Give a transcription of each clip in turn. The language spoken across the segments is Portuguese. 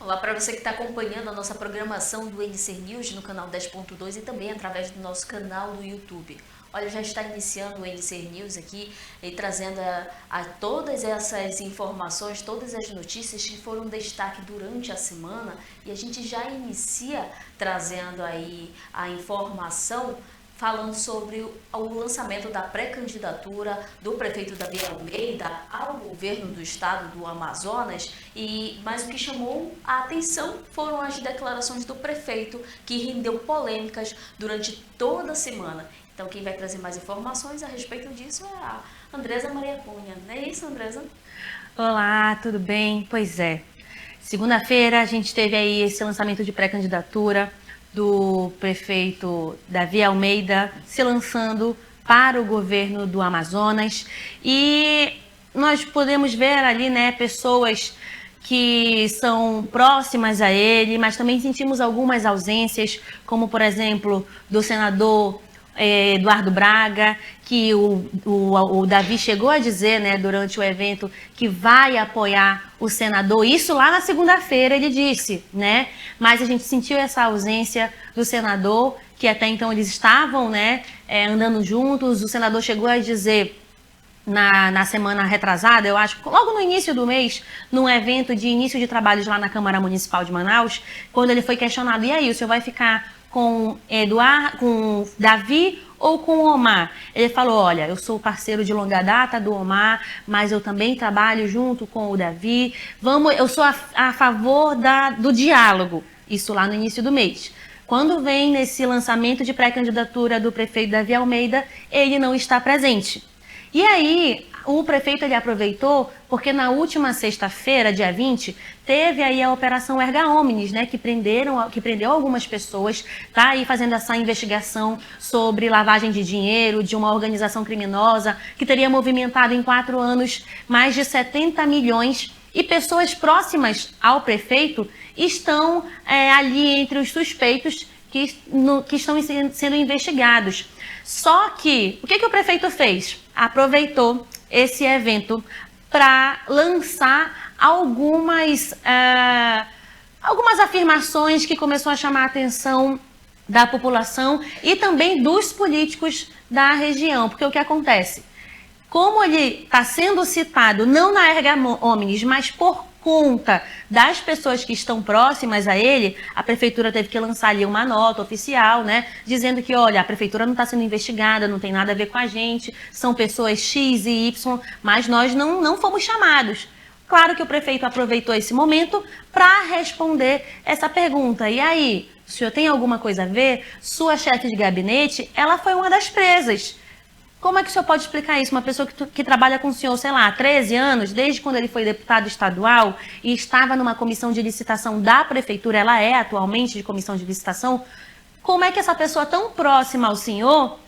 Olá para você que está acompanhando a nossa programação do NC News no canal 10.2 e também através do nosso canal do YouTube. Olha, já está iniciando o NC News aqui e trazendo a todas essas informações, todas as notícias que foram destaque durante a semana, e a gente já inicia trazendo aí a informação falando sobre o lançamento da pré-candidatura do prefeito Davi Almeida ao governo do estado do Amazonas, mas o que chamou a atenção foram as declarações do prefeito, que rendeu polêmicas durante toda a semana. Então quem vai trazer mais informações a respeito disso é a Andresa Maria Cunha. Não é isso, Andresa? Olá, tudo bem? Pois é. Segunda-feira a gente teve aí esse lançamento de pré-candidatura do prefeito Davi Almeida se lançando para o governo do Amazonas, e nós podemos ver ali, né, pessoas que são próximas a ele, mas também sentimos algumas ausências, como por exemplo do senador Eduardo Braga, que o Davi chegou a dizer, né, durante o evento, que vai apoiar o senador. Isso lá na segunda-feira ele disse, né? Mas a gente sentiu essa ausência do senador, que até então eles estavam, né, andando juntos. O senador chegou a dizer na semana retrasada, eu acho, logo no início do mês, num evento de início de trabalhos lá na Câmara Municipal de Manaus, quando ele foi questionado: e aí, o senhor vai ficar com Davi ou com o Omar? Ele falou: olha, eu sou parceiro de longa data do Omar, mas eu também trabalho junto com o Davi. Eu sou a favor do diálogo. Isso lá no início do mês. Quando vem nesse lançamento de pré-candidatura do prefeito Davi Almeida, ele não está presente. E aí, o prefeito ele aproveitou, porque na última sexta-feira, dia 20, teve aí a Operação Erga Omnes, né, que prendeu algumas pessoas, tá aí fazendo essa investigação sobre lavagem de dinheiro de uma organização criminosa que teria movimentado em 4 anos mais de 70 milhões, e pessoas próximas ao prefeito estão ali entre os suspeitos que estão sendo investigados. Só que, o que o prefeito fez? Aproveitou esse evento para lançar algumas afirmações que começou a chamar a atenção da população e também dos políticos da região. Porque o que acontece? Como ele está sendo citado não na Erga Omnes, mas por conta das pessoas que estão próximas a ele, a prefeitura teve que lançar ali uma nota oficial, né, dizendo que, olha, a prefeitura não está sendo investigada, não tem nada a ver com a gente, são pessoas X e Y, mas nós não fomos chamados. Claro que o prefeito aproveitou esse momento para responder essa pergunta. E aí, o senhor tem alguma coisa a ver? Sua chefe de gabinete, ela foi uma das presas. Como é que o senhor pode explicar isso? Uma pessoa que trabalha com o senhor, sei lá, há 13 anos, desde quando ele foi deputado estadual e estava numa comissão de licitação da prefeitura, ela é atualmente de comissão de licitação, como é que essa pessoa tão próxima ao senhor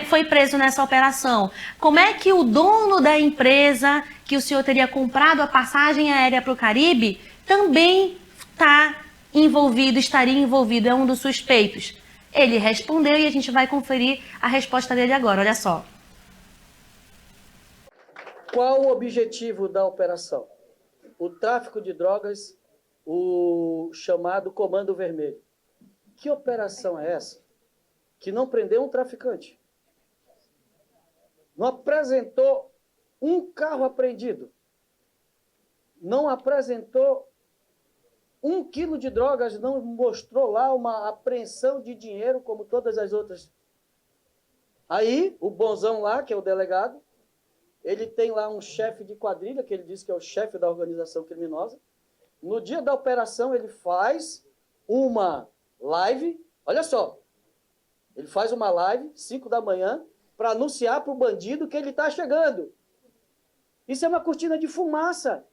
foi preso nessa operação? Como é que o dono da empresa que o senhor teria comprado a passagem aérea para o Caribe também estaria envolvido, é um dos suspeitos? Ele respondeu e a gente vai conferir a resposta dele agora, olha só. Qual o objetivo da operação? O tráfico de drogas, o chamado Comando Vermelho. Que operação é essa? Que não prendeu um traficante. Não apresentou um carro apreendido. Não apresentou 1 quilo de drogas, não mostrou lá uma apreensão de dinheiro como todas as outras. Aí, o bonzão lá, que é o delegado, ele tem lá um chefe de quadrilha, que ele diz que é o chefe da organização criminosa. No dia da operação, ele faz uma live, olha só, ele faz uma live, 5 da manhã, para anunciar para o bandido que ele está chegando. Isso é uma cortina de fumaça.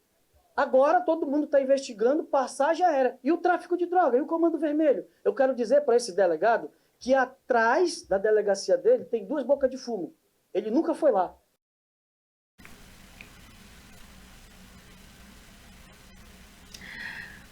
Agora todo mundo está investigando passagem aérea. E o tráfico de droga? E o Comando Vermelho? Eu quero dizer para esse delegado que atrás da delegacia dele tem 2 bocas de fumo. Ele nunca foi lá.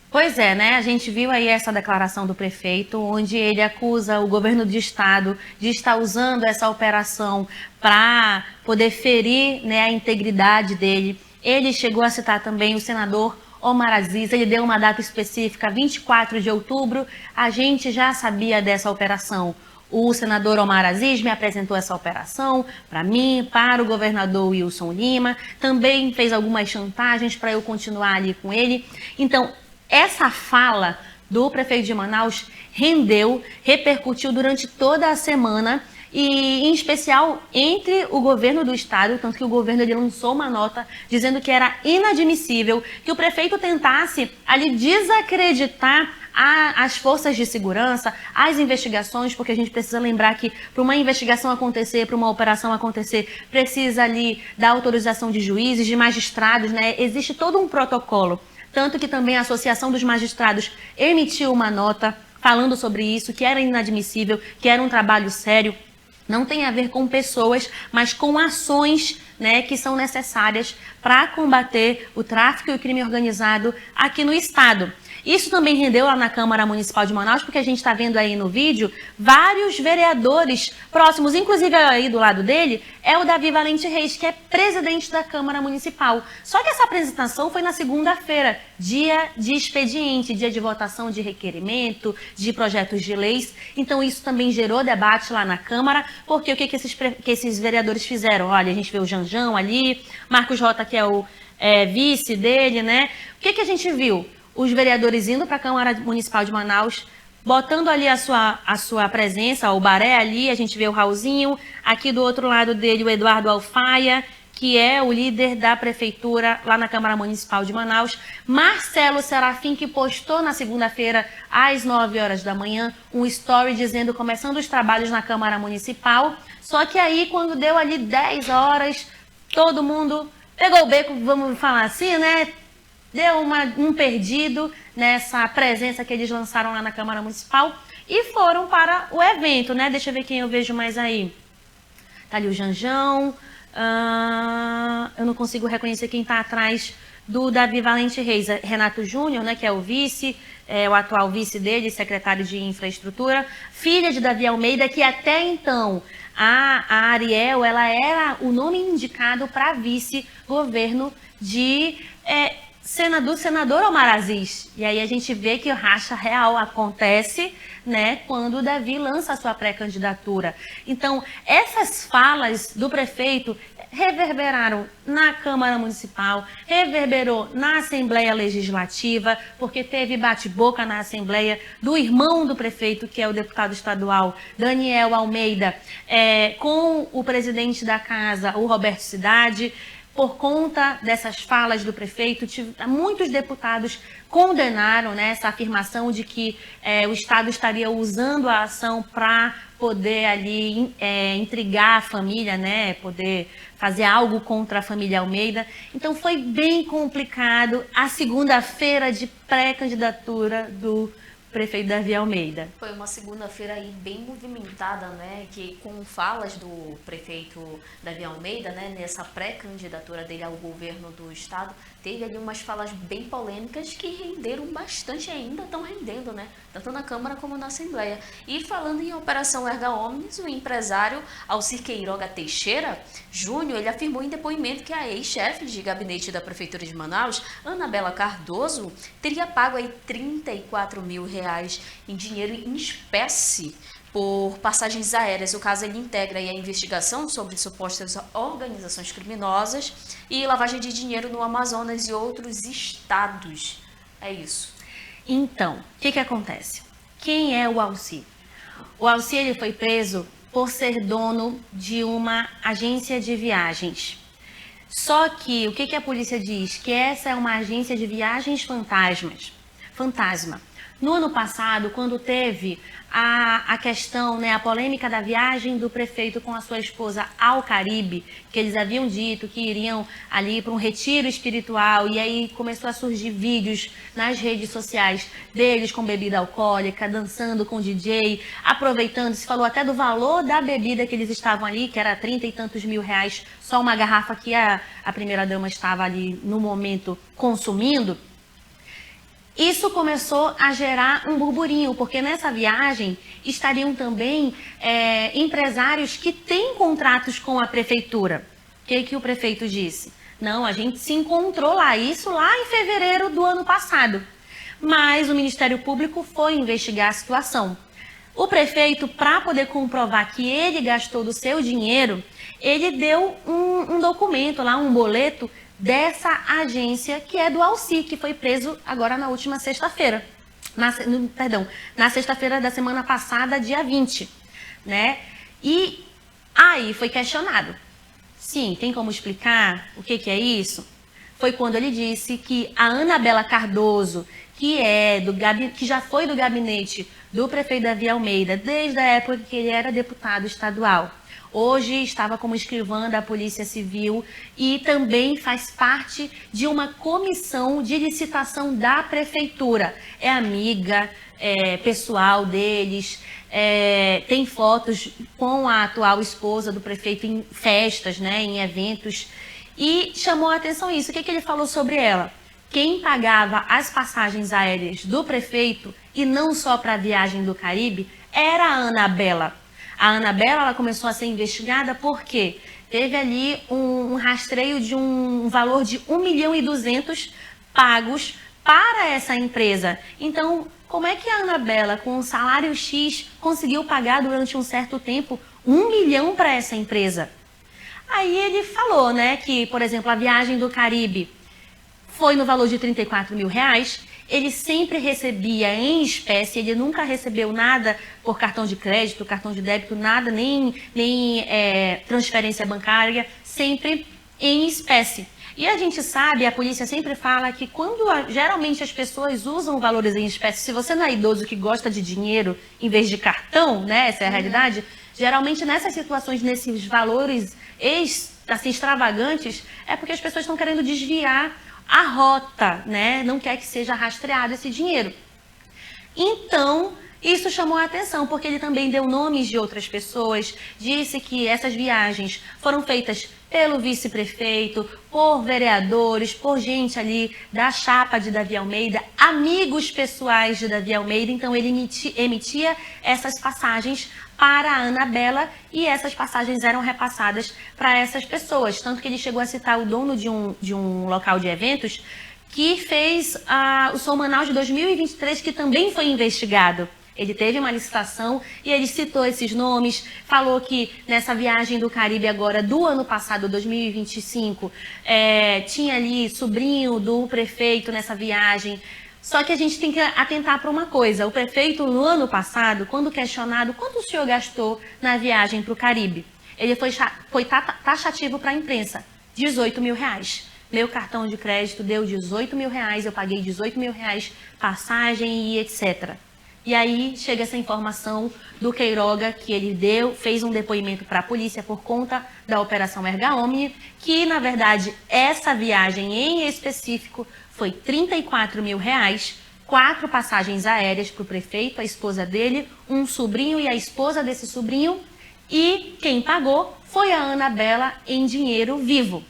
Pois é, né? A gente viu aí essa declaração do prefeito, onde ele acusa o governo do estado de estar usando essa operação para poder ferir, né, a integridade dele. Ele chegou a citar também o senador Omar Aziz, ele deu uma data específica, 24 de outubro, a gente já sabia dessa operação. O senador Omar Aziz me apresentou essa operação para mim, para o governador Wilson Lima, também fez algumas chantagens para eu continuar ali com ele. Então, essa fala do prefeito de Manaus rendeu, repercutiu durante toda a semana, e em especial entre o governo do estado, tanto que o governo ele lançou uma nota dizendo que era inadmissível que o prefeito tentasse ali desacreditar as forças de segurança, as investigações, porque a gente precisa lembrar que para uma investigação acontecer, para uma operação acontecer, precisa ali da autorização de juízes, de magistrados, né? Existe todo um protocolo, tanto que também a Associação dos Magistrados emitiu uma nota falando sobre isso, que era inadmissível, que era um trabalho sério. Não tem a ver com pessoas, mas com ações, né, que são necessárias para combater o tráfico e o crime organizado aqui no estado. Isso também rendeu lá na Câmara Municipal de Manaus, porque a gente está vendo aí no vídeo vários vereadores próximos, inclusive aí do lado dele é o Davi Valente Reis, que é presidente da Câmara Municipal. Só que essa apresentação foi na segunda-feira, dia de expediente, dia de votação de requerimento, de projetos de leis. Então isso também gerou debate lá na Câmara, porque o que esses vereadores fizeram? Olha, a gente vê o Janjão ali, Marcos Rota, que é o vice dele, né? O que a gente viu? Os vereadores indo para a Câmara Municipal de Manaus, botando ali a sua presença, o Baré ali, a gente vê o Raulzinho, aqui do outro lado dele o Eduardo Alfaia, que é o líder da prefeitura lá na Câmara Municipal de Manaus, Marcelo Serafim, que postou na segunda-feira, às 9 horas da manhã, um story dizendo, começando os trabalhos na Câmara Municipal, só que aí, quando deu ali 10 horas, todo mundo pegou o beco, vamos falar assim, né? Deu um perdido nessa presença que eles lançaram lá na Câmara Municipal e foram para o evento, né? Deixa eu ver quem eu vejo mais aí. Tá ali o Janjão. Eu não consigo reconhecer quem está atrás do Davi Valente Reis. Renato Júnior, né? Que é o vice, o atual vice dele, secretário de infraestrutura. Filha de Davi Almeida, que até então a Ariel, ela era o nome indicado para vice-governo do senador Omar Aziz. E aí a gente vê que o racha real acontece, né, quando o Davi lança a sua pré-candidatura. Então, essas falas do prefeito reverberaram na Câmara Municipal, reverberou na Assembleia Legislativa, porque teve bate-boca na Assembleia do irmão do prefeito, que é o deputado estadual Daniel Almeida, com o presidente da casa, o Roberto Cidade. Por conta dessas falas do prefeito, muitos deputados condenaram, né, essa afirmação de que o Estado estaria usando a ação para poder ali intrigar a família, né, poder fazer algo contra a família Almeida. Então foi bem complicado a segunda-feira de pré-candidatura do prefeito Davi Almeida. Foi uma segunda-feira aí bem movimentada, né, que com falas do prefeito Davi Almeida, né, nessa pré-candidatura dele ao governo do estado, teve ali umas falas bem polêmicas que renderam bastante, ainda estão rendendo, né, tanto na Câmara como na Assembleia. E falando em Operação Erga Omnes, o empresário Alcir Queiroga Teixeira Júnior, ele afirmou em depoimento que a ex-chefe de gabinete da Prefeitura de Manaus, Anabela Cardoso, teria pago aí R$34 mil em dinheiro em espécie por passagens aéreas. O caso ele integra aí a investigação sobre supostas organizações criminosas e lavagem de dinheiro no Amazonas e outros estados. É isso. Então, o que acontece? Quem é o Alcir? O Alcir ele foi preso por ser dono de uma agência de viagens. Só que o que a polícia diz? Que essa é uma agência de viagens fantasma. No ano passado, quando teve a questão, né, a polêmica da viagem do prefeito com a sua esposa ao Caribe, que eles haviam dito que iriam ali para um retiro espiritual, e aí começou a surgir vídeos nas redes sociais deles com bebida alcoólica, dançando com DJ, aproveitando, se falou até do valor da bebida que eles estavam ali, que era 30 e tantos mil reais, só uma garrafa que a primeira-dama estava ali no momento consumindo. Isso começou a gerar um burburinho, porque nessa viagem estariam também empresários que têm contratos com a prefeitura. O que o prefeito disse? Não, a gente se encontrou lá, isso lá em fevereiro do ano passado. Mas o Ministério Público foi investigar a situação. O prefeito, para poder comprovar que ele gastou do seu dinheiro, ele deu um documento lá, um boleto dessa agência que é do Alci, que foi preso agora na última sexta-feira. Na sexta-feira da semana passada, dia 20, né? E aí foi questionado. Sim, tem como explicar o que é isso? Foi quando ele disse que a Anabela Cardoso, que já foi do gabinete do prefeito Davi Almeida, desde a época que ele era deputado estadual, hoje estava como escrivã da Polícia Civil e também faz parte de uma comissão de licitação da prefeitura. É amiga, pessoal deles, tem fotos com a atual esposa do prefeito em festas, né, em eventos, e chamou a atenção isso. O que ele falou sobre ela? Quem pagava as passagens aéreas do prefeito, e não só para a viagem do Caribe, era a Anabela. A Anabela, ela começou a ser investigada porque teve ali um rastreio de um valor de 1.200.000 pagos para essa empresa. Então, como é que a Anabela, com um salário X, conseguiu pagar durante um certo tempo 1 milhão para essa empresa? Aí ele falou, né, que, por exemplo, a viagem do Caribe foi no valor de R$34 mil. Ele sempre recebia em espécie, ele nunca recebeu nada por cartão de crédito, cartão de débito, nada, nem transferência bancária, sempre em espécie. E a gente sabe, a polícia sempre fala que quando geralmente as pessoas usam valores em espécie, se você não é idoso que gosta de dinheiro em vez de cartão, né, essa é a realidade, geralmente nessas situações, nesses valores assim, extravagantes, é porque as pessoas estão querendo desviar a rota, né? Não quer que seja rastreado esse dinheiro. Então, isso chamou a atenção, porque ele também deu nomes de outras pessoas, disse que essas viagens foram feitas pelo vice-prefeito, por vereadores, por gente ali da chapa de Davi Almeida, amigos pessoais de Davi Almeida. Então, ele emitia essas passagens para a Anabela e essas passagens eram repassadas para essas pessoas. Tanto que ele chegou a citar o dono de um local de eventos que fez o Som Manaus de 2023, que também foi investigado. Ele teve uma licitação e ele citou esses nomes, falou que nessa viagem do Caribe agora, do ano passado, 2025, tinha ali sobrinho do prefeito nessa viagem. Só que a gente tem que atentar para uma coisa. O prefeito, no ano passado, quando questionado quanto o senhor gastou na viagem para o Caribe, ele foi taxativo para a imprensa, R$18 mil. Meu cartão de crédito deu R$18 mil, eu paguei R$18 mil, passagem e etc. E aí chega essa informação do Queiroga, que ele fez um depoimento para a polícia por conta da Operação Erga Omni, que na verdade essa viagem em específico foi R$34 mil, 4 passagens aéreas para o prefeito, a esposa dele, um sobrinho e a esposa desse sobrinho, e quem pagou foi a Anabela em dinheiro vivo.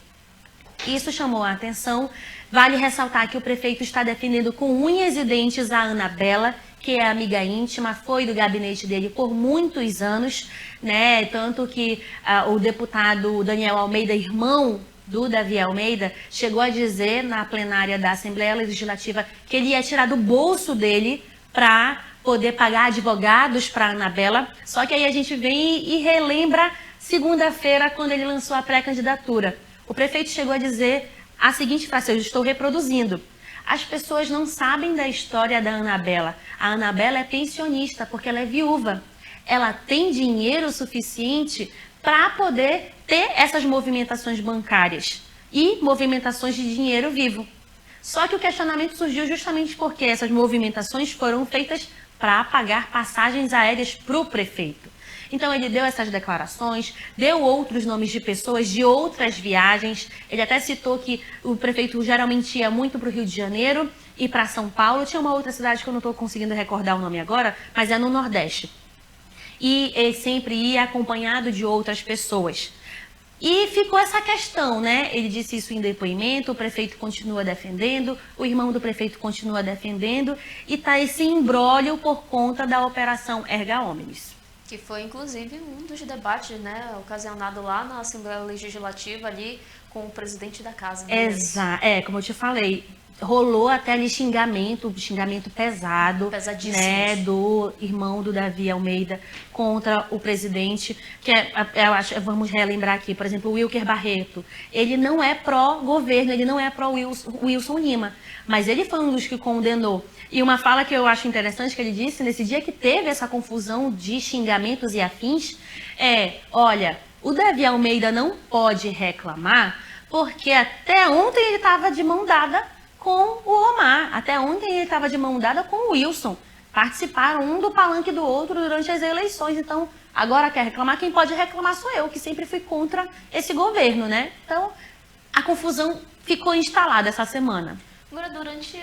Isso chamou a atenção. Vale ressaltar que o prefeito está defendendo com unhas e dentes a Anabela, que é amiga íntima, foi do gabinete dele por muitos anos, né? Tanto que o deputado Daniel Almeida, irmão do Davi Almeida, chegou a dizer na plenária da Assembleia Legislativa que ele ia tirar do bolso dele para poder pagar advogados para a Anabela. Só que aí a gente vem e relembra segunda-feira, quando ele lançou a pré-candidatura. O prefeito chegou a dizer a seguinte frase, eu estou reproduzindo: as pessoas não sabem da história da Anabela. A Anabela é pensionista porque ela é viúva. Ela tem dinheiro suficiente para poder ter essas movimentações bancárias e movimentações de dinheiro vivo. Só que o questionamento surgiu justamente porque essas movimentações foram feitas para pagar passagens aéreas para o prefeito. Então ele deu essas declarações, deu outros nomes de pessoas de outras viagens. Ele até citou que o prefeito geralmente ia muito para o Rio de Janeiro e para São Paulo. Tinha uma outra cidade que eu não estou conseguindo recordar o nome agora, mas é no Nordeste. E ele sempre ia acompanhado de outras pessoas. E ficou essa questão, né? Ele disse isso em depoimento, o prefeito continua defendendo, o irmão do prefeito continua defendendo, e está esse imbróglio por conta da Operação Erga Omnes. Que foi, inclusive, um dos debates, né, ocasionado lá na Assembleia Legislativa ali com o presidente da casa. Né? Como eu te falei, rolou até ali xingamento pesado, né, do irmão do Davi Almeida contra o presidente, que eu acho, vamos relembrar aqui, por exemplo, o Wilker Barreto, ele não é pró-governo, ele não é pró-Wilson Lima, mas ele foi um dos que condenou. E uma fala que eu acho interessante que ele disse, nesse dia que teve essa confusão de xingamentos e afins, olha, o Davi Almeida não pode reclamar, porque até ontem ele estava de mão dada com o Omar. Até ontem ele estava de mão dada com o Wilson. Participaram um do palanque do outro durante as eleições. Então, agora quer reclamar? Quem pode reclamar sou eu, que sempre fui contra esse governo, né? Então, a confusão ficou instalada essa semana. Agora, durante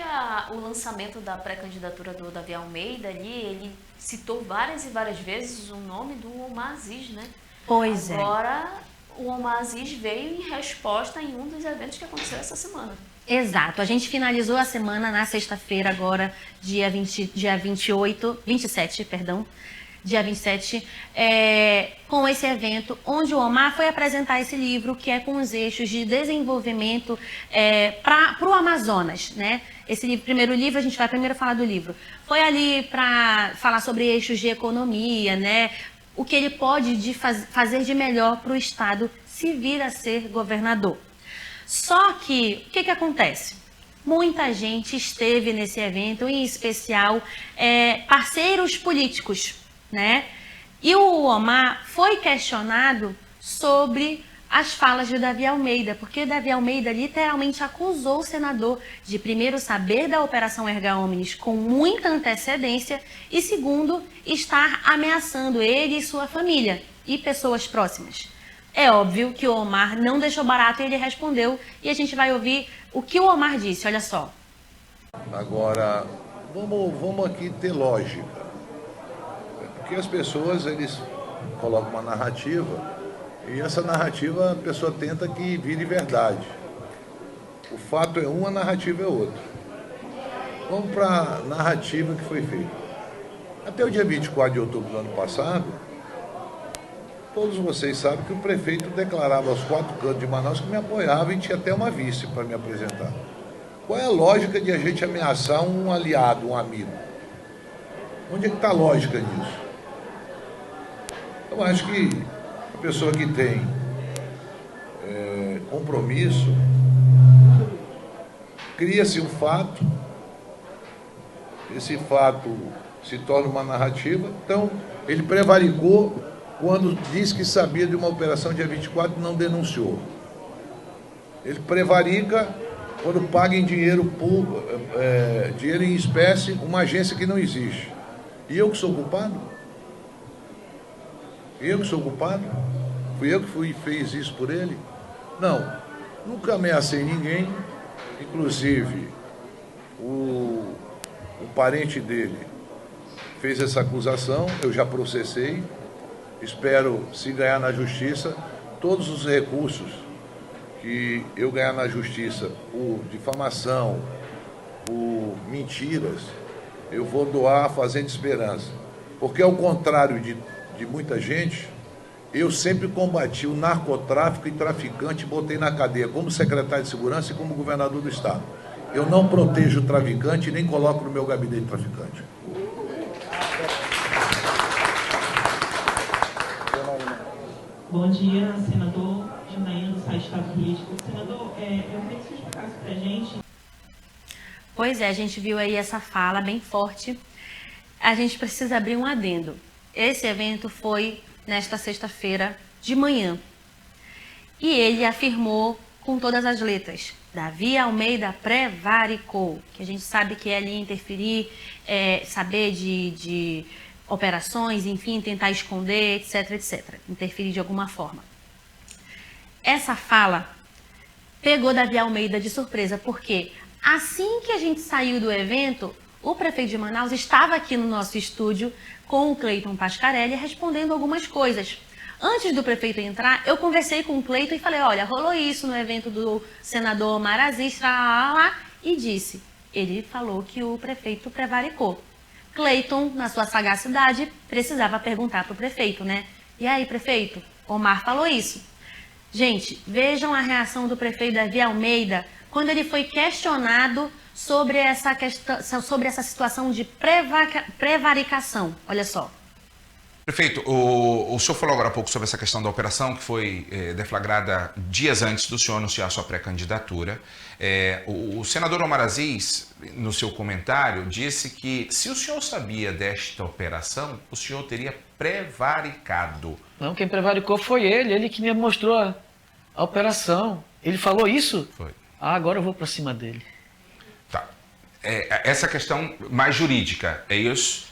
o lançamento da pré-candidatura do Davi Almeida ali, ele citou várias e várias vezes o nome do Omar Aziz, né? Pois Agora, o Omar Aziz veio em resposta em um dos eventos que aconteceu essa semana. Exato. A gente finalizou a semana na sexta-feira agora, dia 27, com esse evento, onde o Omar foi apresentar esse livro, que é com os eixos de desenvolvimento para o Amazonas, né? Esse livro, primeiro livro, a gente vai primeiro falar do livro. Foi ali para falar sobre eixos de economia, né? O que ele pode fazer de melhor para o Estado se vir a ser governador. Só que, o que acontece? Muita gente esteve nesse evento, em especial parceiros políticos, né? E o Omar foi questionado sobre as falas de Davi Almeida, porque Davi Almeida literalmente acusou o senador de, primeiro, saber da Operação Erga Omnes com muita antecedência e, segundo, estar ameaçando ele e sua família e pessoas próximas. É óbvio que o Omar não deixou barato e ele respondeu, e a gente vai ouvir o que o Omar disse, olha só. Agora, vamos aqui ter lógica, porque as pessoas, eles colocam uma narrativa, e essa narrativa a pessoa tenta que vire verdade. O fato é um, a narrativa é outro. Vamos para a narrativa que foi feita. Até o dia 24 de outubro do ano passado, todos vocês sabem que o prefeito declarava aos 4 cantos de Manaus que me apoiava e tinha até uma vice para me apresentar. Qual é a lógica de a gente ameaçar um aliado, um amigo? Onde é que está a lógica nisso? Eu acho que a pessoa que tem compromisso, cria-se um fato, esse fato se torna uma narrativa, então ele prevaricou quando disse que sabia de uma operação dia 24 e não denunciou. Ele prevarica quando paga em dinheiro em espécie uma agência que não existe. E eu que sou culpado? Eu que sou culpado? Fui eu que fez isso por ele? Não, nunca ameacei ninguém, inclusive o parente dele fez essa acusação, eu já processei. Espero, se ganhar na justiça, todos os recursos que eu ganhar na justiça por difamação, por mentiras, eu vou doar à Fazenda Esperança. Porque, ao contrário de muita gente, eu sempre combati o narcotráfico e traficante e botei na cadeia como secretário de segurança e como governador do estado. Eu não protejo o traficante e nem coloco no meu gabinete traficante. Bom dia, senador Janaína, do site Estado Político. Senador, eu queria que você explicasse para a gente. Pois é, a gente viu aí essa fala bem forte. A gente precisa abrir um adendo. Esse evento foi nesta sexta-feira de manhã. E ele afirmou com todas as letras: Davi Almeida prevaricou, que a gente sabe que é ali interferir, saber de operações, enfim, tentar esconder, etc, etc. Interferir de alguma forma. Essa fala pegou Davi Almeida de surpresa, porque assim que a gente saiu do evento, o prefeito de Manaus estava aqui no nosso estúdio com o Cleiton Pascarelli respondendo algumas coisas. Antes do prefeito entrar, eu conversei com o Cleiton e falei: olha, rolou isso no evento do senador Omar Aziz, e disse, ele falou que o prefeito prevaricou. Cleiton, na sua sagacidade, precisava perguntar para o prefeito, né? E aí, prefeito, Omar falou isso. Gente, vejam a reação do prefeito Davi Almeida quando ele foi questionado sobre essa situação de prevaricação. Olha só. Prefeito, o senhor falou agora há pouco sobre essa questão da operação que foi deflagrada dias antes do senhor anunciar sua pré-candidatura. O senador Omar Aziz, no seu comentário, disse que se o senhor sabia desta operação, o senhor teria prevaricado. Não, quem prevaricou foi ele que me mostrou a operação. Ele falou isso? Foi. Ah, agora eu vou para cima dele. Tá. Essa questão mais jurídica, é isso?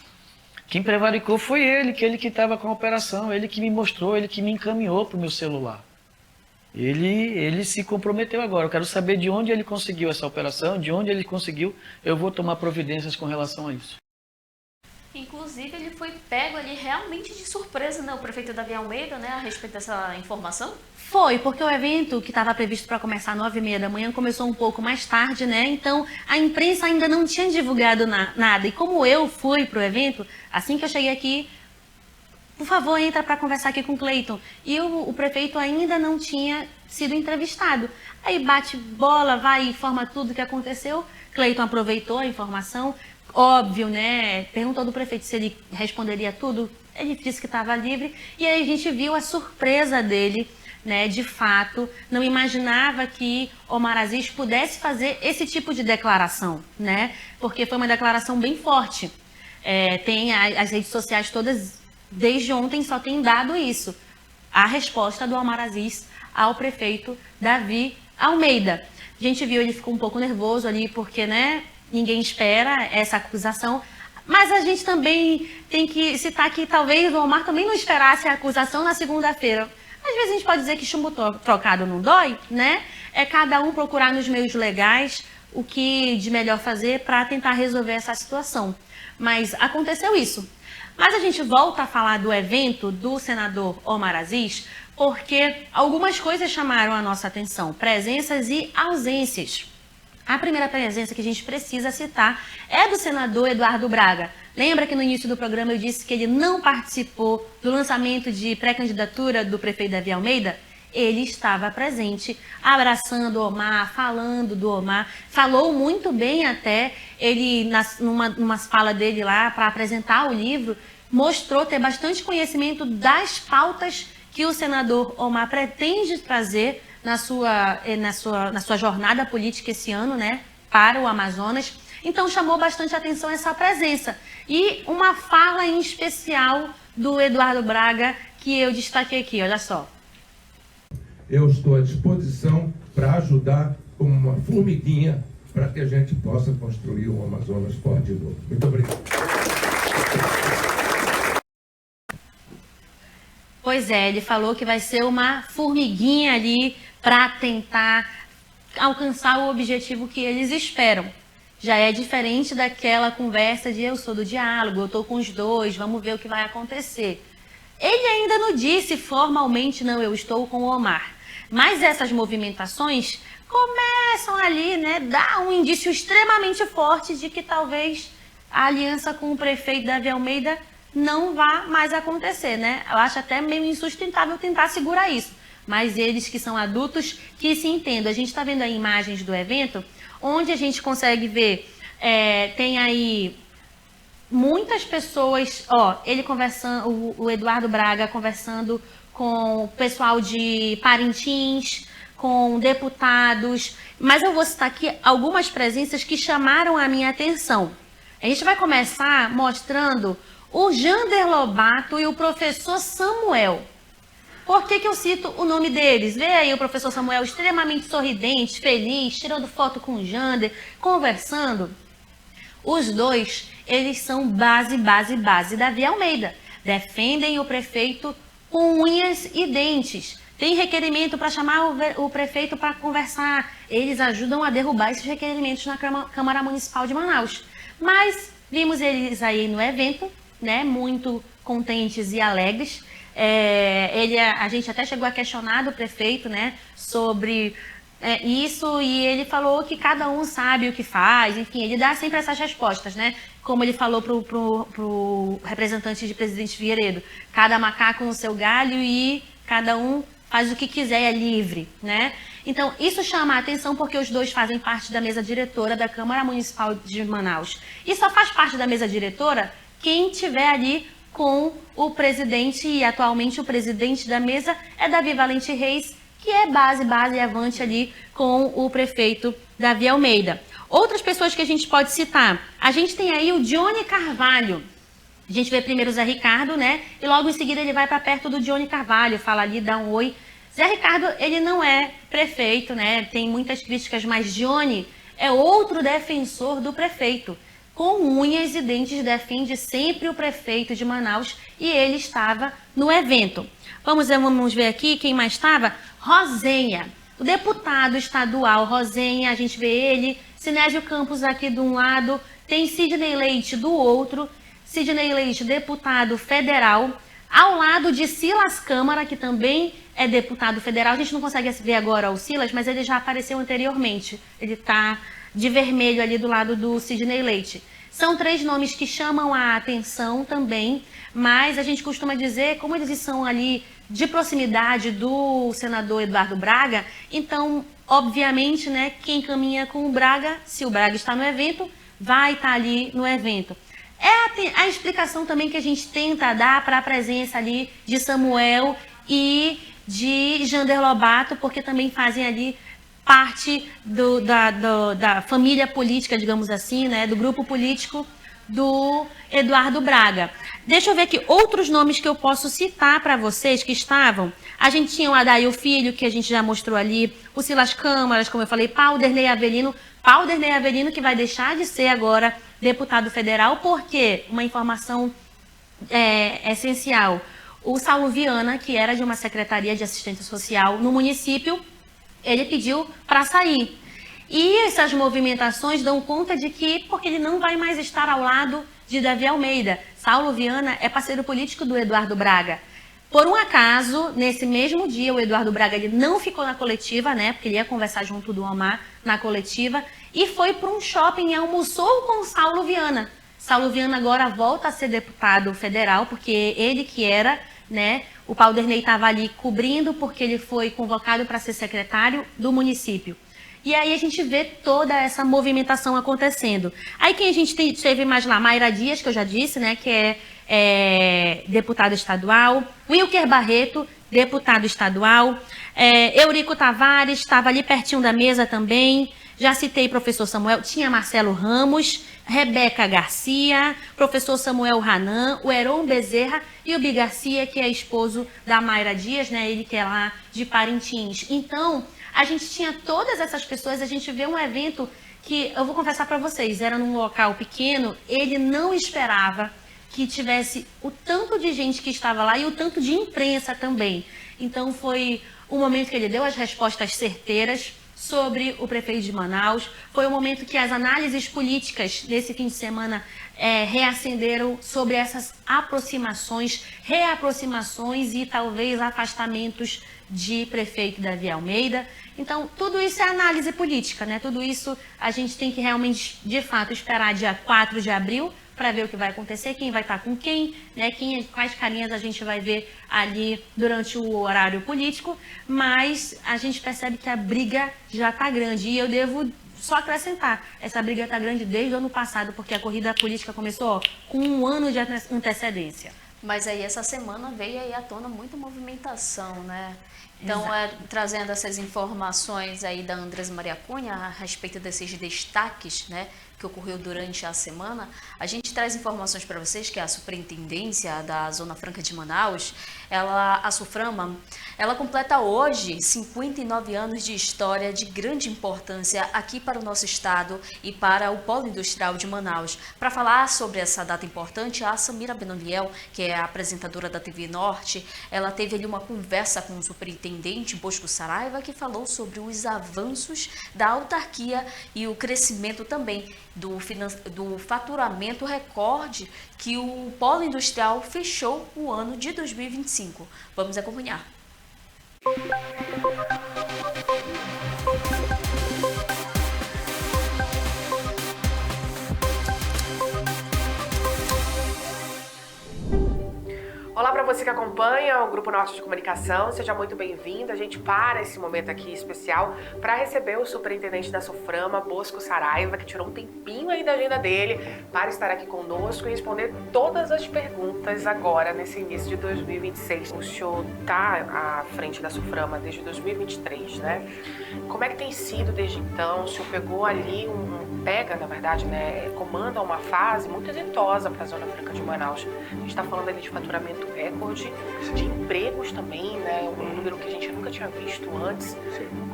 Quem prevaricou foi ele que estava com a operação, ele que me mostrou, ele que me encaminhou para o meu celular. Ele se comprometeu agora. Eu quero saber de onde ele conseguiu essa operação, de onde ele conseguiu, eu vou tomar providências com relação a isso. Inclusive, ele foi pego ali realmente de surpresa, né, o prefeito Davi Almeida, né, a respeito dessa informação? Foi, porque o evento que estava previsto para começar às 9h30 da manhã começou um pouco mais tarde, né? Então, a imprensa ainda não tinha divulgado nada. E como eu fui para o evento, assim que eu cheguei aqui, por favor, entra para conversar aqui com o Cleiton. E o prefeito ainda não tinha sido entrevistado. Aí bate bola, vai e informa tudo o que aconteceu. Cleiton aproveitou a informação. Óbvio, né? Perguntou do prefeito se ele responderia tudo. Ele disse que estava livre. E aí a gente viu a surpresa dele, né? De fato, não imaginava que Omar Aziz pudesse fazer esse tipo de declaração, né? Porque foi uma declaração bem forte. Tem as redes sociais todas, desde ontem, só tem dado isso. A resposta do Omar Aziz ao prefeito Davi Almeida. A gente viu, ele ficou um pouco nervoso ali, porque, né? Ninguém espera essa acusação, mas a gente também tem que citar que talvez o Omar também não esperasse a acusação na segunda-feira. Às vezes a gente pode dizer que chumbo trocado não dói, né? É cada um procurar nos meios legais o que de melhor fazer para tentar resolver essa situação. Mas aconteceu isso. Mas a gente volta a falar do evento do senador Omar Aziz, porque algumas coisas chamaram a nossa atenção, presenças e ausências. A primeira presença que a gente precisa citar é do senador Eduardo Braga. Lembra que no início do programa eu disse que ele não participou do lançamento de pré-candidatura do prefeito Davi Almeida? Ele estava presente, abraçando o Omar, falando do Omar, falou muito bem até, ele, numa fala dele lá para apresentar o livro, mostrou ter bastante conhecimento das pautas que o senador Omar pretende trazer na sua jornada política esse ano, né, para o Amazonas. Então chamou bastante atenção essa presença. E uma fala em especial do Eduardo Braga que eu destaquei aqui, olha só. Eu estou à disposição para ajudar como uma formiguinha para que a gente possa construir o Amazonas forte de novo. Muito obrigado. Pois é, ele falou que vai ser uma formiguinha ali para tentar alcançar o objetivo que eles esperam. Já é diferente daquela conversa de eu sou do diálogo, eu estou com os dois, vamos ver o que vai acontecer. Ele ainda não disse formalmente, não, eu estou com o Omar. Mas essas movimentações começam ali, né, dar um indício extremamente forte de que talvez a aliança com o prefeito Davi Almeida não vá mais acontecer, né? Eu acho até meio insustentável tentar segurar isso. Mas eles que são adultos, que se entendam. A gente está vendo aí imagens do evento, onde a gente consegue ver, tem aí muitas pessoas, ele conversando, o Eduardo Braga conversando com o pessoal de Parintins, com deputados, mas eu vou citar aqui algumas presenças que chamaram a minha atenção. A gente vai começar mostrando o Jander Lobato e o professor Samuel. Por que eu cito o nome deles? Vê aí o professor Samuel extremamente sorridente, feliz, tirando foto com o Jander, conversando. Os dois, eles são base Davi Almeida. Defendem o prefeito com unhas e dentes. Tem requerimento para chamar o prefeito para conversar. Eles ajudam a derrubar esses requerimentos na Câmara Municipal de Manaus. Mas vimos eles aí no evento, né, muito contentes e alegres. A gente até chegou a questionar do prefeito, né, sobre isso, e ele falou que cada um sabe o que faz, enfim, ele dá sempre essas respostas, né, como ele falou pro representante de Presidente Figueiredo, cada macaco no seu galho e cada um faz o que quiser, é livre, né? Então, isso chama a atenção porque os dois fazem parte da mesa diretora da Câmara Municipal de Manaus. E só faz parte da mesa diretora quem tiver ali com o presidente, e atualmente o presidente da mesa é Davi Valente Reis, que é base e avante ali com o prefeito Davi Almeida. Outras pessoas que a gente pode citar, a gente tem aí o Johnny Carvalho. A gente vê primeiro o Zé Ricardo, né? E logo em seguida ele vai para perto do Johnny Carvalho, fala ali, dá um oi. Zé Ricardo, ele não é prefeito, né? Tem muitas críticas, mas Johnny é outro defensor do prefeito. Com unhas e dentes defende sempre o prefeito de Manaus e ele estava no evento. Vamos ver aqui quem mais estava? Rosenha, o deputado estadual Rosenha, a gente vê ele, Sinésio Campos aqui de um lado, tem Sidney Leite do outro, Sidney Leite, deputado federal, ao lado de Silas Câmara, que também é deputado federal. A gente não consegue ver agora o Silas, mas ele já apareceu anteriormente. Ele está de vermelho ali do lado do Sidney Leite. São 3 nomes que chamam a atenção também, mas a gente costuma dizer, como eles são ali de proximidade do senador Eduardo Braga, então, obviamente, né, quem caminha com o Braga, se o Braga está no evento, vai estar ali no evento. É a explicação também que a gente tenta dar para a presença ali de Samuel e de Jander Lobato, porque também fazem ali parte da família política, digamos assim, né, do grupo político do Eduardo Braga. Deixa eu ver aqui outros nomes que eu posso citar para vocês que estavam. A gente tinha o Adair Filho, que a gente já mostrou ali, o Silas Câmaras, como eu falei, Paulderney Avelino que vai deixar de ser agora deputado federal, porque uma informação essencial, o Saulo Viana, que era de uma secretaria de assistência social no município, ele pediu para sair. E essas movimentações dão conta de que, porque ele não vai mais estar ao lado de Davi Almeida. Saulo Viana é parceiro político do Eduardo Braga. Por um acaso, nesse mesmo dia, o Eduardo Braga ele não ficou na coletiva, né? Porque ele ia conversar junto do Omar na coletiva, e foi para um shopping e almoçou com Saulo Viana. Saulo Viana agora volta a ser deputado federal, porque ele que era, né? O Paulderney estava ali cobrindo, porque ele foi convocado para ser secretário do município. E aí a gente vê toda essa movimentação acontecendo. Aí quem a gente teve mais lá? Mayra Dias, que eu já disse, né? Que é deputado estadual. Wilker Barreto, deputado estadual. Eurico Tavares, estava ali pertinho da mesa também. Já citei professor Samuel, tinha Marcelo Ramos, Rebeca Garcia, professor Samuel Hanan, o Heron Bezerra e o Bi Garcia, que é esposo da Mayra Dias, né? Ele que é lá de Parintins. Então, a gente tinha todas essas pessoas, a gente vê um evento que, eu vou confessar para vocês, era num local pequeno, ele não esperava que tivesse o tanto de gente que estava lá e o tanto de imprensa também. Então, foi um momento que ele deu as respostas certeiras sobre o prefeito de Manaus. Foi um momento que as análises políticas desse fim de semana reacenderam sobre essas aproximações, reaproximações e talvez afastamentos de prefeito Davi Almeida. Então, tudo isso é análise política, né? Tudo isso a gente tem que realmente, de fato, esperar dia 4 de abril para ver o que vai acontecer, quem vai estar com quem, né? Quais carinhas a gente vai ver ali durante o horário político, mas a gente percebe que a briga já está grande. E eu devo só acrescentar, essa briga está grande desde o ano passado, porque a corrida política começou com 1 ano de antecedência. Mas aí essa semana veio aí à tona muita movimentação, né? Então, trazendo essas informações aí da Andresa Maria Cunha a respeito desses destaques, né, que ocorreu durante a semana, a gente traz informações para vocês que a Superintendência da Zona Franca de Manaus, a SUFRAMA, ela completa hoje 59 anos de história de grande importância aqui para o nosso estado e para o Polo Industrial de Manaus. Para falar sobre essa data importante, a Samira Benoliel, que é a apresentadora da TV Norte, ela teve ali uma conversa com o superintendente Bosco Saraiva, que falou sobre os avanços da autarquia e o crescimento também do faturamento recorde que o Polo Industrial fechou o ano de 2025. Vamos acompanhar. Olá para você que acompanha o Grupo Norte de Comunicação, seja muito bem-vindo. A gente para esse momento aqui especial para receber o superintendente da SUFRAMA, Bosco Saraiva, que tirou um tempinho aí da agenda dele para estar aqui conosco e responder todas as perguntas agora, nesse início de 2026. O senhor está à frente da SUFRAMA desde 2023, né? Como é que tem sido desde então? O senhor pegou ali na verdade, né, comanda uma fase muito exitosa para a Zona Franca de Manaus. A gente está falando ali de faturamento recorde, de empregos também, né, um número que a gente nunca tinha visto antes.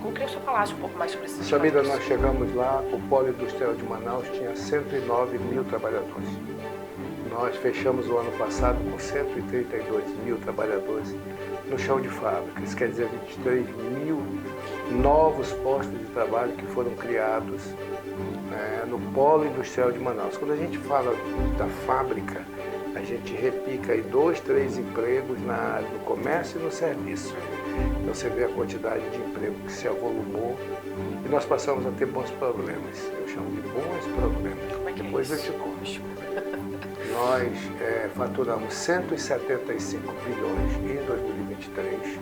Como queria que o senhor falasse um pouco mais sobre esses Samira, nós chegamos lá, o Polo Industrial de Manaus tinha 109 mil trabalhadores. Nós fechamos o ano passado com 132 mil trabalhadores no chão de fábrica. Isso quer dizer 23 mil novos postos de trabalho que foram criados no Polo Industrial de Manaus. Quando a gente fala da fábrica, a gente repica aí 2, 3 empregos na área do comércio e no serviço. Então você vê a quantidade de emprego que se avolumou e nós passamos a ter bons problemas. Eu chamo de bons problemas. Como é que depois é eu te conto. Nós faturamos 175 bilhões em 2023.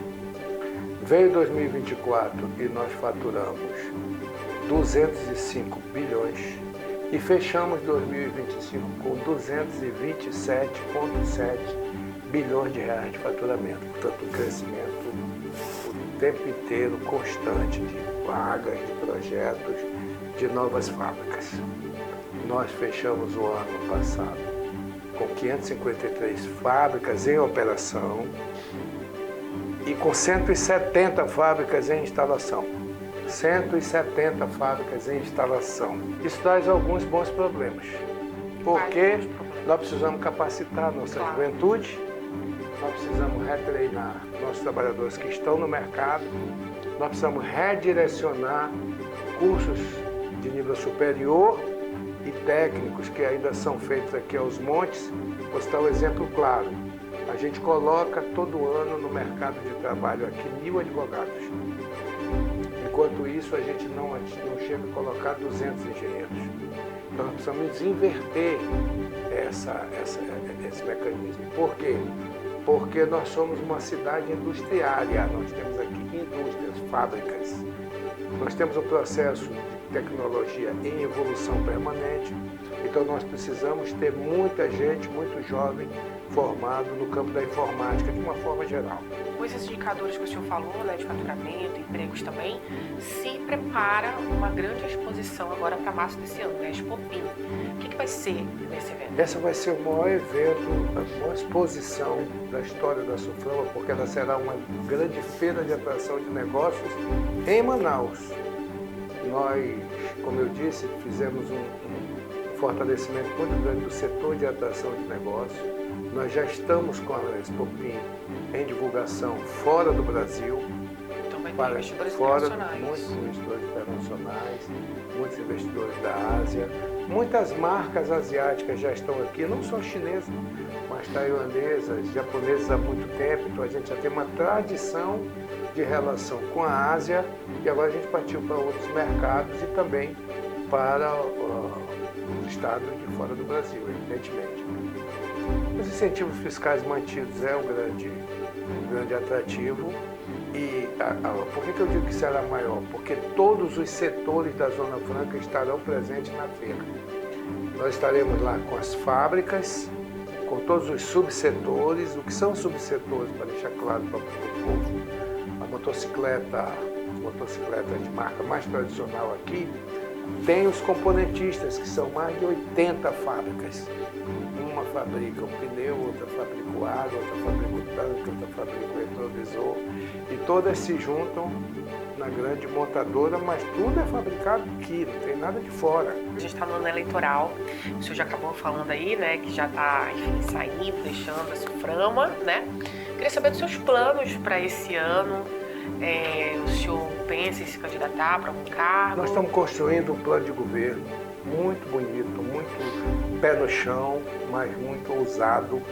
Veio 2024 e nós faturamos 205 bilhões e fechamos 2025 com 227,7 bilhões de reais de faturamento. Portanto, um crescimento o tempo inteiro constante de vagas, de projetos, de novas fábricas. Nós fechamos o ano passado com 553 fábricas em operação e com 170 fábricas em instalação. 170 fábricas em instalação. Isso traz alguns bons problemas, porque nós precisamos capacitar a nossa juventude, nós precisamos retreinar nossos trabalhadores que estão no mercado, nós precisamos redirecionar cursos de nível superior e técnicos que ainda são feitos aqui aos montes. Vou citar um exemplo claro. A gente coloca todo ano no mercado de trabalho aqui 1.000 advogados. Enquanto isso, a gente não chega a colocar 200 engenheiros. Então, nós precisamos inverter esse mecanismo. Por quê? Porque nós somos uma cidade industriária. Nós temos aqui indústrias, fábricas. Nós temos um processo de tecnologia em evolução permanente. Então, nós precisamos ter muita gente, muito jovem, formado no campo da informática, de uma forma geral. Com esses indicadores que o senhor falou, né, de faturamento, empregos também, se prepara uma grande exposição agora para março desse ano, né, a Expopim. O que vai ser nesse evento? Essa vai ser o maior evento, a maior exposição da história da SUFRAMA, porque ela será uma grande feira de atração de negócios em Manaus. Nós, como eu disse, fizemos um fortalecimento muito grande do setor de atração de negócios. Nós já estamos com a Expopim em divulgação fora do Brasil, também para investidores fora, internacionais. muitos investidores internacionais, muitos investidores da Ásia, muitas marcas asiáticas já estão aqui, não só chinesas, mas taiwanesas, japonesas há muito tempo. Então a gente já tem uma tradição de relação com a Ásia e agora a gente partiu para outros mercados e também para os estados de fora do Brasil, evidentemente. Os incentivos fiscais mantidos é um grande atrativo. E por que eu digo que será maior? Porque todos os setores da Zona Franca estarão presentes na feira. Nós estaremos lá com as fábricas, com todos os subsetores. O que são subsetores, para deixar claro para o povo? As motocicletas de marca mais tradicional aqui, tem os componentistas, que são mais de 80 fábricas. Uma fabrica o pneu, outra fabrica o água, outra fabrica o tanque, outra fabrica o retrovisor. E todas se juntam na grande montadora, mas tudo é fabricado aqui, não tem nada de fora. A gente está no ano eleitoral, o senhor já acabou falando aí, né, que já está, enfim, saindo, deixando a SUFRAMA, né? Queria saber dos seus planos para esse ano. O senhor pensa em se candidatar para algum cargo? Nós estamos construindo um plano de governo muito bonito, muito pé no chão, mas muito ousado,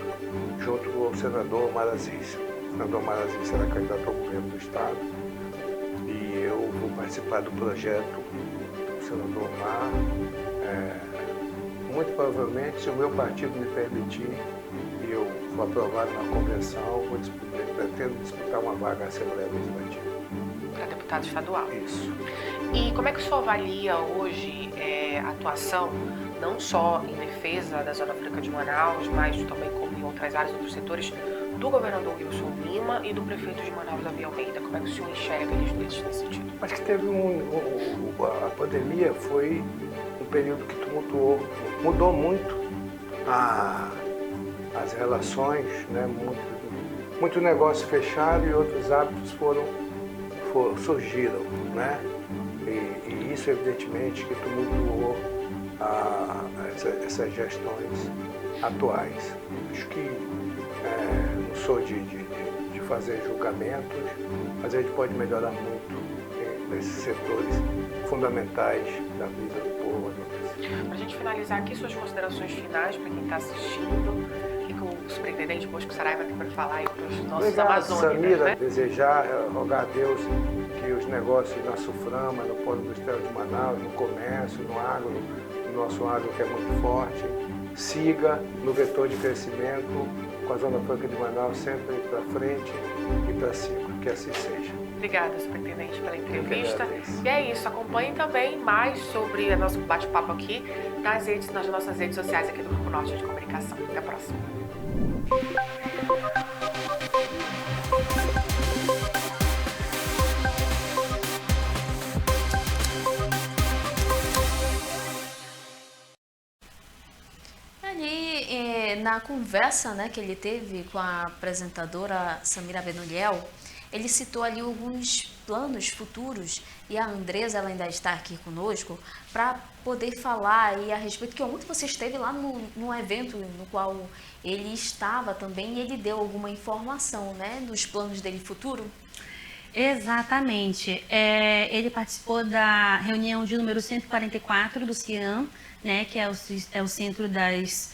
junto com o senador Omar Aziz. O senador Omar Aziz será candidato ao governo do Estado e eu vou participar do projeto do senador Omar, muito provavelmente, se o meu partido me permitir, e eu for aprovado na convenção, pretendo disputar uma vaga na Assembleia Legislativa. Para deputado estadual. Isso. E como é que o senhor avalia hoje a atuação, não só em defesa da Zona Franca de Manaus, mas também como em outras áreas, outros setores, do governador Wilson Lima e do prefeito de Manaus, Davi Almeida? Como é que o senhor enxerga eles dois nesse sentido? Acho que teve a pandemia foi um período que tumultuou, mudou muito as relações, né? Muito negócio fechado e outros hábitos surgiram, né? E isso evidentemente que tumultuou essas gestões atuais. Acho que não sou de fazer julgamentos, mas a gente pode melhorar muito nesses setores fundamentais da vida do povo. Para a gente finalizar aqui, suas considerações finais para quem está assistindo, o que o superintendente Bosco Saraiva tem para falar aí para os nossos amazônicos, Samira, né? desejar, rogar a Deus que os negócios na Suframa, no Polo Industrial de Manaus, no comércio, no agro, no nosso agro que é muito forte, siga no vetor de crescimento, com a Zona Franca de Manaus sempre para frente e para cima. Que assim seja. Obrigada, superintendente, pela entrevista. E é isso, acompanhe também mais sobre o nosso bate-papo aqui nas nossas redes sociais aqui do Grupo Norte de Comunicação. Até a próxima. Na conversa, né, que ele teve com a apresentadora Samira Benoliel, ele citou ali alguns planos futuros e a Andresa ela ainda está aqui conosco para poder falar aí a respeito, que ontem você esteve lá no evento no qual ele estava também e ele deu alguma informação, né, dos planos dele futuro. Exatamente. Ele participou da reunião de número 144 do CIAM, né, que é o Centro das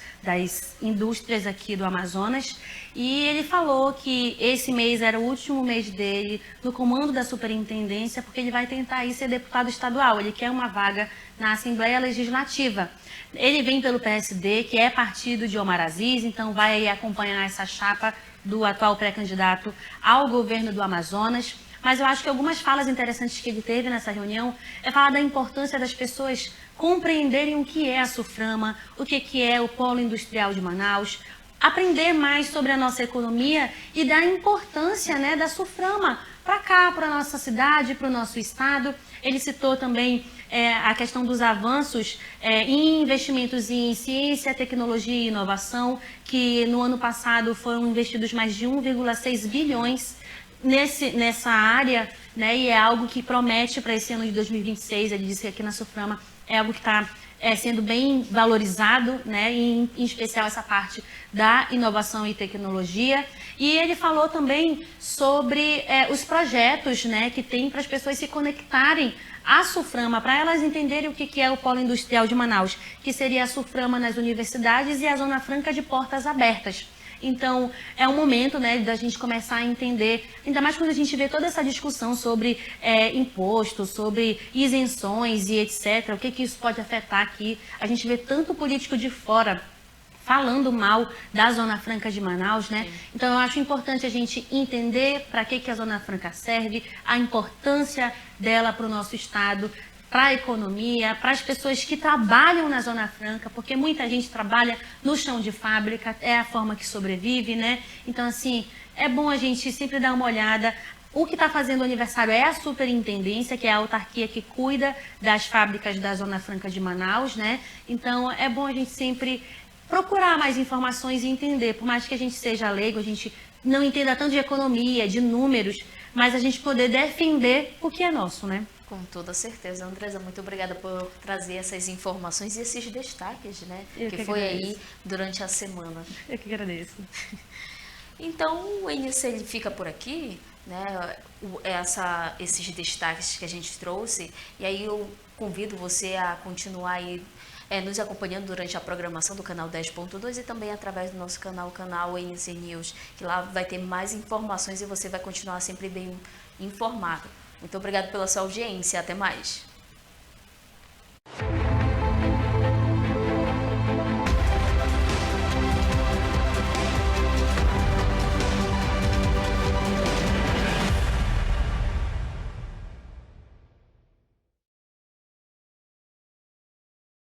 Indústrias aqui do Amazonas, e ele falou que esse mês era o último mês dele no comando da superintendência, porque ele vai tentar aí ser deputado estadual, ele quer uma vaga na Assembleia Legislativa. Ele vem pelo PSD, que é partido de Omar Aziz, então vai acompanhar essa chapa do atual pré-candidato ao governo do Amazonas. Mas eu acho que algumas falas interessantes que ele teve nessa reunião é falar da importância das pessoas compreenderem o que é a Suframa, o que é o Polo Industrial de Manaus, aprender mais sobre a nossa economia e da importância, né, da Suframa para cá, para a nossa cidade, para o nosso estado. Ele citou também a questão dos avanços em investimentos em ciência, tecnologia e inovação, que no ano passado foram investidos mais de 1,6 bilhões nessa área, né, e é algo que promete para esse ano de 2026, ele disse que aqui na Suframa é algo que está sendo bem valorizado, né, em especial essa parte da inovação e tecnologia. E ele falou também sobre os projetos, né, que tem para as pessoas se conectarem à Suframa, para elas entenderem o que é o Polo Industrial de Manaus, que seria a Suframa nas universidades e a Zona Franca de Portas Abertas. Então, é um momento, né, da gente começar a entender, ainda mais quando a gente vê toda essa discussão sobre impostos, sobre isenções e etc., o que isso pode afetar aqui. A gente vê tanto político de fora falando mal da Zona Franca de Manaus, né? Então, eu acho importante a gente entender para que a Zona Franca serve, a importância dela para o nosso estado, para a economia, para as pessoas que trabalham na Zona Franca, porque muita gente trabalha no chão de fábrica, é a forma que sobrevive, né? Então, assim, é bom a gente sempre dar uma olhada. O que está fazendo o aniversário é a superintendência, que é a autarquia que cuida das fábricas da Zona Franca de Manaus, né? Então, é bom a gente sempre procurar mais informações e entender, por mais que a gente seja leigo, a gente não entenda tanto de economia, de números, mas a gente poder defender o que é nosso, né? Com toda certeza. Andresa, muito obrigada por trazer essas informações e esses destaques, né? Que foi aí durante a semana. Eu que agradeço. Então, o NC ele fica por aqui, né? Esses destaques que a gente trouxe. E aí eu convido você a continuar aí nos acompanhando durante a programação do canal 10.2 e também através do nosso canal NC News, que lá vai ter mais informações e você vai continuar sempre bem informado. Muito obrigada pela sua audiência. Até mais.